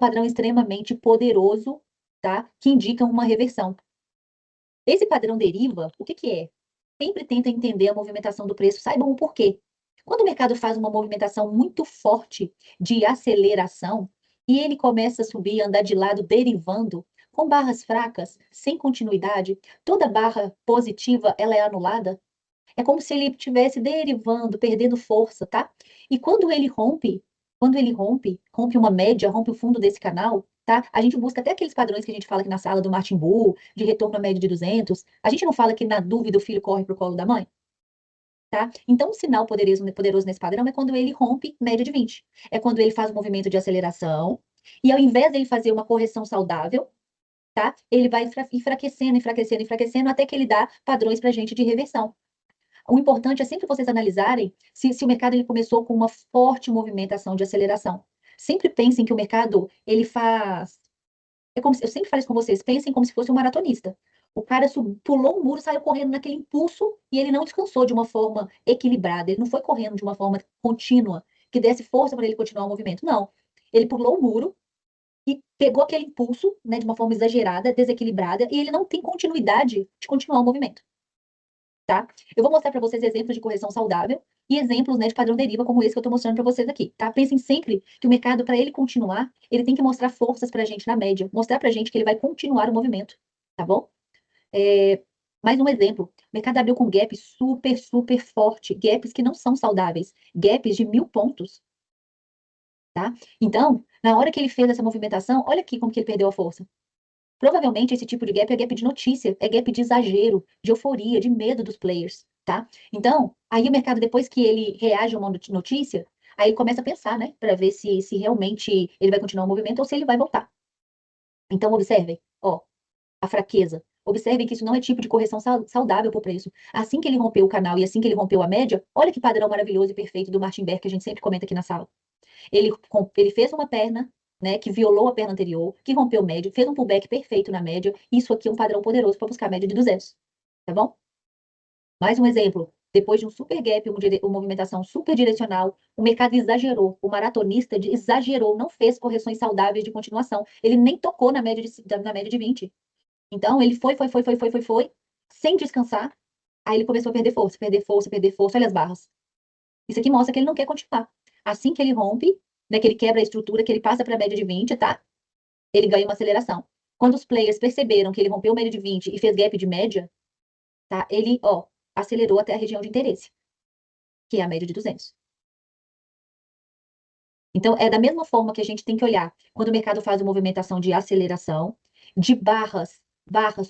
padrão extremamente poderoso, tá? Que indica uma reversão. Esse padrão deriva, o que que é? Sempre tenta entender a movimentação do preço, saibam o porquê. Quando o mercado faz uma movimentação muito forte de aceleração e ele começa a subir, andar de lado, derivando, com barras fracas, sem continuidade, toda barra positiva ela é anulada. É como se ele estivesse derivando, perdendo força, tá? E quando ele rompe uma média, rompe o fundo desse canal, tá? A gente busca até aqueles padrões que a gente fala aqui na sala do Martin Bull, de retorno à média de 200. A gente não fala que na dúvida o filho corre pro colo da mãe? Tá? Então, um sinal poderoso nesse padrão é quando ele rompe média de 20. É quando ele faz um movimento de aceleração, e ao invés dele fazer uma correção saudável, tá? Ele vai enfraquecendo, enfraquecendo, enfraquecendo, até que ele dá padrões pra gente de reversão. O importante é sempre vocês analisarem se o mercado ele começou com uma forte movimentação de aceleração. Sempre pensem que o mercado, ele faz... É como eu sempre falo isso com vocês, pensem como se fosse um maratonista. O cara pulou um muro, saiu correndo naquele impulso e ele não descansou de uma forma equilibrada. Ele não foi correndo de uma forma contínua, que desse força para ele continuar o movimento. Não. Ele pulou o muro e pegou aquele impulso, né, de uma forma exagerada, desequilibrada, e ele não tem continuidade de continuar o movimento. Tá? Eu vou mostrar para vocês exemplos de correção saudável e exemplos, né, de padrão deriva, como esse que eu estou mostrando para vocês aqui, tá? Pensem sempre que o mercado, para ele continuar, ele tem que mostrar forças para a gente na média, mostrar para a gente que ele vai continuar o movimento, tá bom? Mais um exemplo, o mercado abriu com gap super, super forte, gaps que não são saudáveis, gaps de 1.000 pontos, tá? Então, na hora que ele fez essa movimentação, olha aqui como que ele perdeu a força. Provavelmente esse tipo de gap é gap de notícia, é gap de exagero, de euforia, de medo dos players, tá? Então, aí o mercado, depois que ele reage a uma notícia, aí ele começa a pensar, né, para ver se realmente ele vai continuar o movimento ou se ele vai voltar. Então, observem, ó, a fraqueza. Observem que isso não é tipo de correção saudável para o preço. Assim que ele rompeu o canal e assim que ele rompeu a média, olha que padrão maravilhoso e perfeito do Martin Beck que a gente sempre comenta aqui na sala. Ele fez uma perna, né, que violou a perna anterior, que rompeu o médio, fez um pullback perfeito na média. Isso aqui é um padrão poderoso para buscar a média de 200, tá bom? Mais um exemplo. Depois de um super gap, uma movimentação super direcional, o mercado exagerou. O maratonista exagerou, não fez correções saudáveis de continuação. Ele nem tocou na média de 20. Então, ele foi, sem descansar. Aí ele começou a perder força, perder força, perder força. Olha as barras. Isso aqui mostra que ele não quer continuar. Assim que ele rompe, né, que ele quebra a estrutura, que ele passa para a média de 20, tá? Ele ganha uma aceleração. Quando os players perceberam que ele rompeu a média de 20 e fez gap de média, tá? Ele, ó, acelerou até a região de interesse, que é a média de 200. Então, é da mesma forma que a gente tem que olhar quando o mercado faz uma movimentação de aceleração, de barras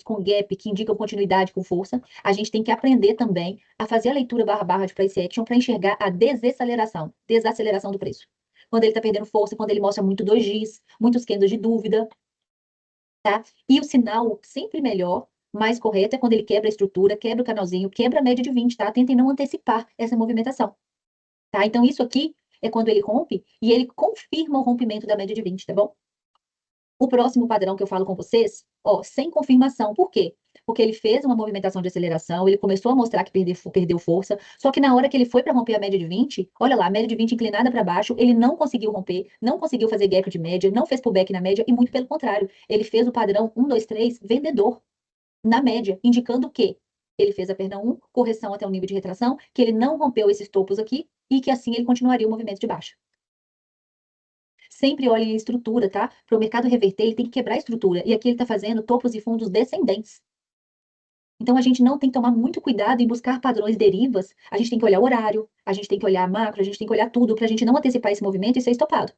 com gap que indicam continuidade com força, a gente tem que aprender também a fazer a leitura barra de price action para enxergar a desaceleração do preço. Quando ele está perdendo força, quando ele mostra muito 2Gs, muitos candles de dúvida, tá? E o sinal sempre melhor, mais correto, é quando ele quebra a estrutura, quebra o canalzinho, quebra a média de 20, tá? Tentem não antecipar essa movimentação, tá? Então, isso aqui é quando ele rompe e ele confirma o rompimento da média de 20, tá bom? O próximo padrão que eu falo com vocês, ó, sem confirmação. Por quê? Porque ele fez uma movimentação de aceleração, ele começou a mostrar que perdeu força, só que na hora que ele foi para romper a média de 20, olha lá, a média de 20 inclinada para baixo, ele não conseguiu romper, não conseguiu fazer gap de média, não fez pullback na média, e muito pelo contrário, ele fez o padrão 1, 2, 3, vendedor, na média, indicando o quê? Ele fez a perna 1, correção até o nível de retração, que ele não rompeu esses topos aqui, e que assim ele continuaria o movimento de baixo. Sempre olhem a estrutura, tá? Para o mercado reverter, ele tem que quebrar a estrutura. E aqui ele está fazendo topos e fundos descendentes. Então, a gente não tem que tomar muito cuidado em buscar padrões derivas. A gente tem que olhar o horário, a gente tem que olhar a macro, a gente tem que olhar tudo para a gente não antecipar esse movimento e ser estopado.